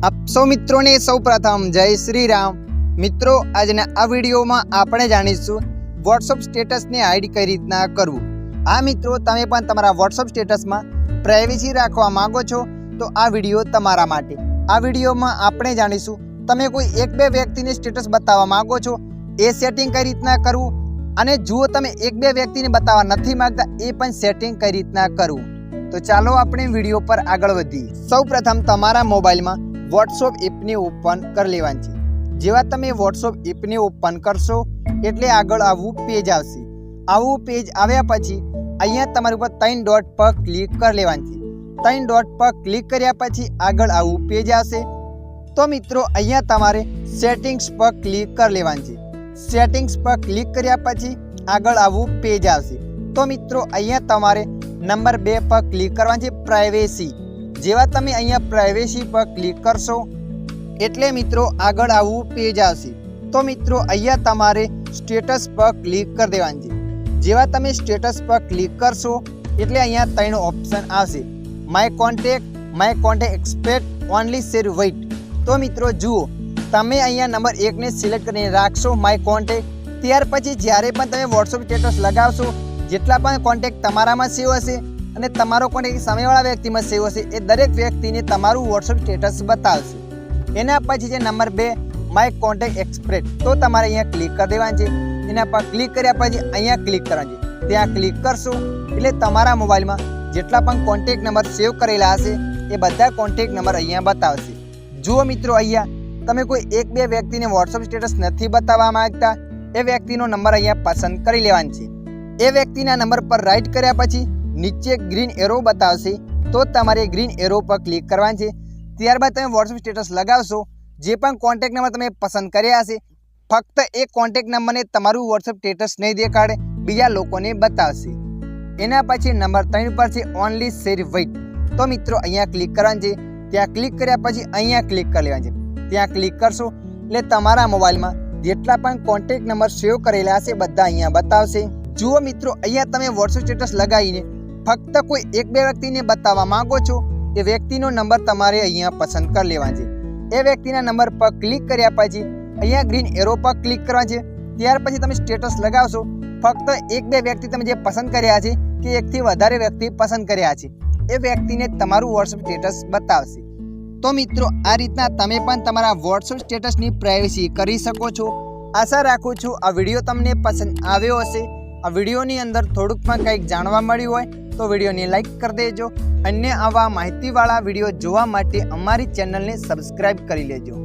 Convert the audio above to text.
આપ સૌ મિત્રોને સૌપ્રથમ જય શ્રી રામ। મિત્રો આજના આ વિડીયોમાં આપણે જાણીશું વોટ્સઅપ સ્ટેટસને હાઇડ કઈ રીતના કરવું। આ મિત્રો તમે પણ તમારા વોટ્સઅપ સ્ટેટસમાં પ્રાઇવેસી રાખવા માંગો છો તો આ વિડીયો તમારા માટે। આ વિડીયોમાં આપણે જાણીશું તમે કોઈ એક બે વ્યક્તિને સ્ટેટસ બતાવવા માંગો છો એ સેટિંગ કઈ રીતના કરવું, અને જો તમે એક બે વ્યક્તિને બતાવવા નથી માંગતા એ પણ સેટિંગ કઈ રીતના કરવું। તો ચાલો આપણે વિડીયો પર આગળ વધીએ। સૌપ્રથમ તમારા મોબાઈલમાં વોટ્સઅપ એપને ઓપન કરી લેવાની છે। જેવા તમે વોટ્સઅપ એપને ઓપન કરશો એટલે આગળ આવું પેજ આવશે। આવું પેજ આવ્યા પછી અહીંયા તમારી ઉપર 3 ડોટ પર ક્લિક કરી લેવાની છે। 3 ડોટ પર ક્લિક કર્યા પછી આગળ આવું પેજ આવશે। તો મિત્રો અહીંયા તમારે સેટિંગ્સ પર ક્લિક કરી લેવાની છે। સેટિંગ્સ પર ક્લિક કર્યા પછી આગળ આવું પેજ આવશે। તો મિત્રો અહીંયા તમારે નંબર 2 પર ક્લિક કરવાની છે, પ્રાઇવેસી। જેવા તમે અહીંયા પ્રાઇવેસી પર ક્લિક કરશો એટલે મિત્રો આગળ આવું પેજ આવશે। તો મિત્રો અહીંયા તમારે સ્ટેટસ પર ક્લિક કરી દેવાની છે। જેવા તમે સ્ટેટસ પર ક્લિક કરશો એટલે અહીંયા 3 ઓપ્શન આવશે, my contact except, only share with. તો મિત્રો જુઓ તમે અહીંયા નંબર 1 ને સિલેક્ટ કરીને રાખશો માય કોન્ટેક્ટ, ત્યાર પછી જ્યારે પણ તમે વોટ્સઅપ સ્ટેટસ લગાવશો જેટલા પણ કોન્ટેક્ટ તમારામાં સેવ હશે અને તમારો કોન્ટેક્ટ સામેવાળા વ્યક્તિમાં સેવ હશે એ દરેક વ્યક્તિને તમારું વોટ્સઅપ સ્ટેટસ બતાવશે। એના પછી છે નંબર 2 માય કોન્ટેક્ટ એક્સપેક્ટ, તો તમારે અહીંયા ક્લિક કરી દેવાનું છે। એના પર ક્લિક કર્યા પછી અહીંયા ક્લિક કરવાનું છે। ત્યાં ક્લિક કરશો એટલે તમારા મોબાઈલમાં જેટલા પણ કોન્ટેક્ટ નંબર સેવ કરેલા હશે એ બધા કોન્ટેક્ટ નંબર અહીંયા બતાવશે। જુઓ મિત્રો અહીંયા તમે કોઈ એક બે વ્યક્તિને વોટ્સઅપ સ્ટેટસ નથી બતાવવા માંગતા એ વ્યક્તિનો નંબર અહીંયા પસંદ કરી લેવાનો છે। એ વ્યક્તિના નંબર પર રાઈટ કર્યા પછી નીચે ગ્રીન એરો બતાવશે, તો તમારે ગ્રીન એરો પર ક્લિક કરવાનું છે। ત્યારબાદ તમે વોટ્સઅપ સ્ટેટસ લગાવશો, જે પણ કોન્ટેક્ટ નંબર તમે પસંદ કર્યા હશે ફક્ત એ કોન્ટેક્ટ નંબરને તમારું વોટ્સઅપ સ્ટેટસ નહીં દેખાડે, બીજા લોકોને બતાવશે। એના પછી નંબર 3 પર છે ઓનલી શેર વેઇટ, તો મિત્રો અહીંયા ક્લિક કરવાનું છે। ત્યાં ક્લિક કર્યા પછી અહીંયા ક્લિક કરી લેવાનું છે। ત્યાં ક્લિક કરશો એટલે તમારા મોબાઈલમાં જેટલા પણ કોન્ટેક્ટ નંબર સેવ કરેલા હશે બધા અહીંયા બતાવશે। જુઓ મિત્રો અહીંયા તમે વોટ્સઅપ સ્ટેટસ લગાવીને ફક્ત કોઈ એક બે વ્યક્તિને બતાવવા માંગો છો એ વ્યક્તિનો નંબર તમારે અહીંયા પસંદ કરી લેવાનો છે। એ વ્યક્તિના નંબર પર ક્લિક કર્યા પછી અહીંયા ગ્રીન એરો પર ક્લિક કરવાનું છે। ત્યાર પછી તમે સ્ટેટસ લગાવશો, ફક્ત એક બે વ્યક્તિ તમે જે પસંદ કર્યા છે કે એકથી વધારે વ્યક્તિ પસંદ કર્યા છે એ વ્યક્તિને તમારું વોટ્સઅપ સ્ટેટસ બતાવશે। તો મિત્રો આ રીતના તમે પણ તમારા વોટ્સઅપ સ્ટેટસની પ્રાઇવેસી કરી શકો છો। આશા રાખું છું આ વિડીયો તમને પસંદ આવ્યો હશે। આ વિડીયોની અંદર થોડુંક પણ કંઈક જાણવા મળ્યું હોય તો વિડીયોને લાઈક કરી દેજો। અન્ય આવા માહિતીવાળા વિડીયો જોવા માટે અમારી ચેનલને સબસ્ક્રાઈબ કરી લેજો।